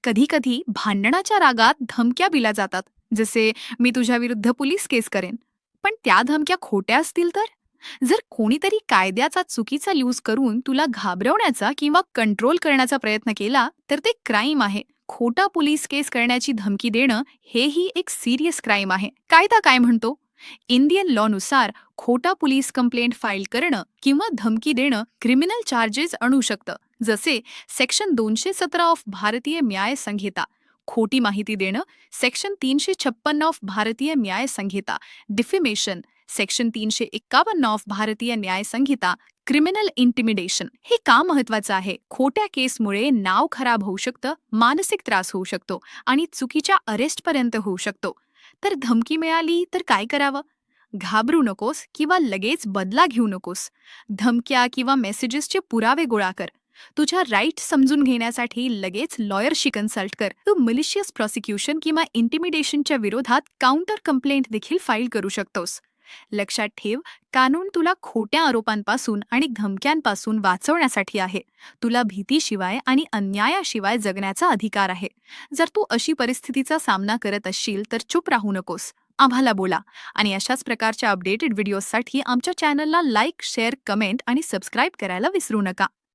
कधी-कधी भांडणाच्या रागात धमक्या दिल्या जातात. जसे मी तुझ्याविरुद्ध पोलीस केस करेन. पण त्या धमक्या खोट्या असतील तर? जर कोणीतरी कायद्याचा चुकीचा यूज करून तुला घाबरवण्याचा किंवा कंट्रोल करण्याचा प्रयत्न केला, तर ते क्राईम आहे. खोटा पोलीस केस करण्याची धमकी देणं हेही एक सिरियस क्राईम आहे. कायदा काय म्हणतो? इंडियन लॉनुसार खोटा पोलीस कंप्लेंट फाईल करणं किंवा धमकी देणं क्रिमिनल चार्जेस आणू शकतं. जसे सेक्शन 217 ऑफ भारतीय न्याय संहिता, खोटी माहिती देणं सेक्शन 356 ऑफ भारतीय न्याय संहिता, डिफेमेशन सेक्शन 351 ऑफ भारतीय न्याय संहिता, क्रिमिनल इंटिमिडेशन. हे का महत्वाचं आहे? खोट्या केसमुळे नाव खराब होऊ शकतं, मानसिक त्रास होऊ शकतो आणि चुकीच्या अरेस्टपर्यंत होऊ शकतो. तर धमकी मिळाली तर काय करावं? घाबरू नकोस किंवा लगेच बदला घेऊ नकोस. धमक्या किंवा मेसेजेसचे पुरावे गोळा कर. तुझ्या राईट समजून घेण्यासाठी लगेच लॉयरशी कन्सल्ट कर. तू मलिशियस प्रॉसिक्युशन किंवा इंटिमिडेशनच्या विरोधात काउंटर कंप्लेंट देखील फाईल करू शकतोस. लक्षात ठेव, कानून तुला खोट्या आरोपांपासून आणि धमक्यांपासून वाचवण्यासाठी आहे. तुला भीतीशिवाय आणि अन्यायाशिवाय जगण्याचा अधिकार आहे. जर तू अशी परिस्थितीचा सामना करत असशील तर चूप राहू नकोस. आम्हाला बोला. आणि अशाच प्रकारच्या अपडेटेड व्हिडिओसाठी आमच्या चॅनलला लाईक, शेअर, कमेंट आणि सबस्क्राईब करायला विसरू नका.